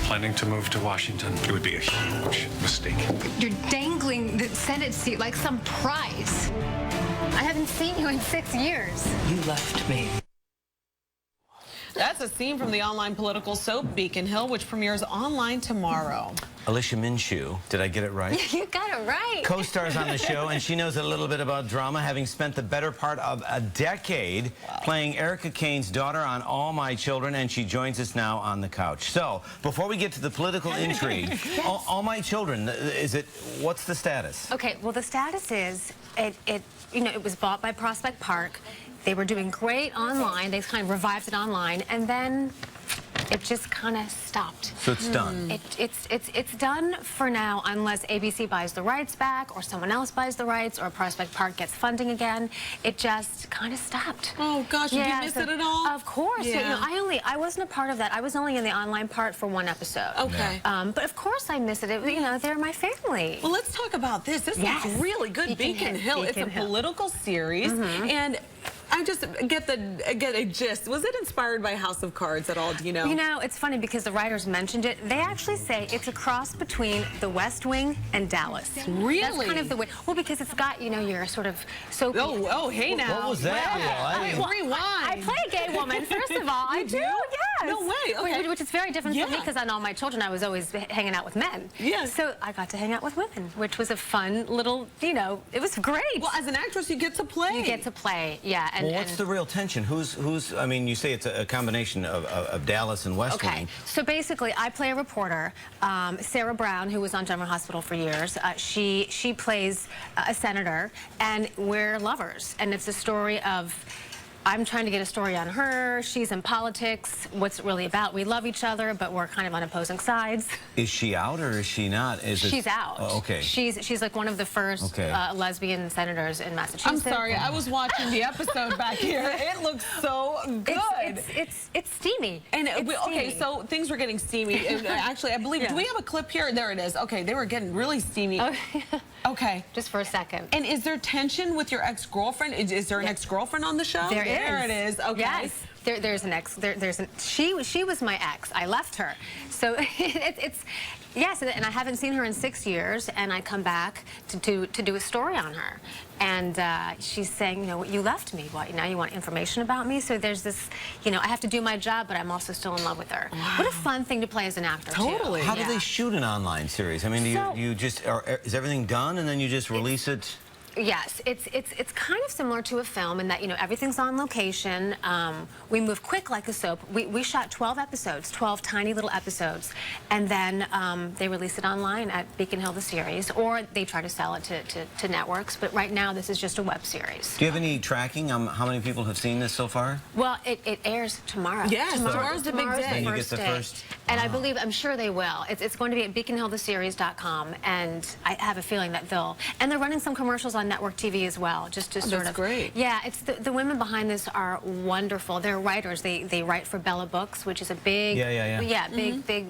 planning to move to Washington. It would be a huge mistake. You're dangling the Senate seat like some prize. I haven't seen you in 6 years. You left me. That's a scene from the online political soap Beacon Hill, which premieres online tomorrow. Alicia Minshew, did I get it right? You got it right. Co-stars on the show, and she knows a little bit about drama, having spent the better part of a decade playing Erica Kane's daughter on All My Children, and she joins us now on the couch. So, before we get to the political intrigue, All My Children, what's the status? Okay, well, the status is, it was bought by Prospect Park. They were doing great online. They kind of revived it online, and then it just kind of stopped. So it's done. It's done for now, unless ABC buys the rights back, or someone else buys the rights, or Prospect Park gets funding again. It just kind of stopped. Oh gosh, did you miss it at all? Of course. Yeah. I wasn't a part of that. I was only in the online part for one episode. Okay. But of course I miss it. They're my family. Well, let's talk about this. This looks really good. Beacon Hill. It's a political series, and I just get a gist. Was it inspired by House of Cards at all? Do you know? You know, it's funny because the writers mentioned it. They actually say it's a cross between The West Wing and Dallas. Really? That's kind of the way. Well, because it's got, your sort of soapy. Oh, hey now. What was that? Rewind. I play a gay woman, first of all. I do, yes. No way. Okay. Which is very different from me, because on All My Children, I was always hanging out with men. Yes. So I got to hang out with women, which was a fun little, it was great. Well, as an actress, you get to play. You get to play, yeah. Well, what's the real tension? Who's? I mean, you say it's a combination of Dallas and West Wing. Okay, so basically, I play a reporter, Sarah Brown, who was on General Hospital for years. She plays a senator, and we're lovers. And it's a story of, I'm trying to get a story on her. She's in politics. What's it really about? We love each other, but we're kind of on opposing sides. Is she out or is she not? She's out. Oh, okay. She's like one of the first lesbian senators in Massachusetts. I'm sorry, I was watching the episode back here. It looks so good. It's steamy. And okay, so things were getting steamy. Actually, I believe, do we have a clip here? There it is. Okay, they were getting really steamy. Okay. Just for a second. And is there tension with your ex-girlfriend? Is there an ex-girlfriend on the show? There it is. Okay. Yes. There's an ex. She was my ex. I left her. So yes, and I haven't seen her in 6 years, and I come back to do a story on her, and she's saying, you left me. What, now you want information about me? So there's this, I have to do my job, but I'm also still in love with her. Wow. What a fun thing to play as an actor. Totally. Too. How do they shoot an online series? I mean, is everything done and then you just release it? Yes, it's kind of similar to a film in that, everything's on location. We move quick like a soap. We shot 12 episodes, 12 tiny little episodes, and then they release it online at Beacon Hill, the series, or they try to sell it to networks. But right now, this is just a web series. Do you have any tracking on how many people have seen this so far? Well, it airs tomorrow. Yes, tomorrow's the big day. Then you get the first. And I'm sure they will. It's going to be at beaconhilltheseries.com, and I have a feeling that and they're running some commercials on network TV as well, just to sort of. That's great. Yeah, it's the women behind this are wonderful. They're writers. They write for Bella Books, which is a big,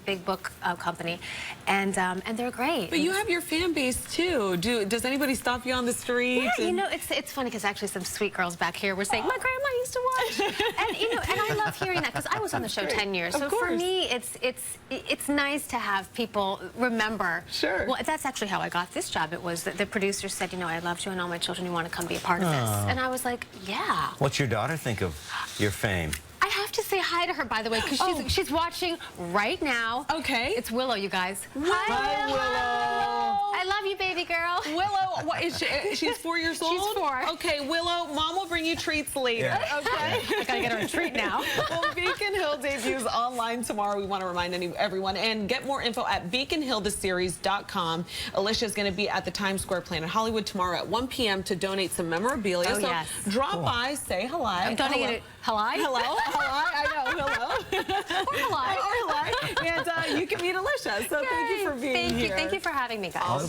big book company, and they're great. But you have your fan base too. Does anybody stop you on the street? Yeah, it's funny because actually some sweet girls back here were saying, my grandma used to watch, and I love hearing that because I was on the show 10 years. So for me, it's nice to have people remember. Sure. Well, that's actually how I got this job. It was that the producer said, I loved you and All My Children. You want to come be a part of this? And I was like, yeah. What's your daughter think of your fame? I have to say hi to her, by the way, because she's watching right now. Okay. It's Willow, you guys. Hi, Willow. I love you, baby girl. Willow, what is she's 4 years old? She's 4. Okay, Willow, Mom will bring you treats later. Yeah. Okay. I gotta get her a treat now. Well, Beacon Hill debuts online tomorrow. We want to remind everyone, and get more info at beaconhilltheseries.com. Alicia is going to be at the Times Square Planet Hollywood tomorrow at 1 p.m. to donate some memorabilia. Oh, so yes. drop by, say hello. I'm donating it. Hello? Hello? I know, hello. Or hello. And you can meet Alicia. So thank you for being here. Thank you for having me, guys.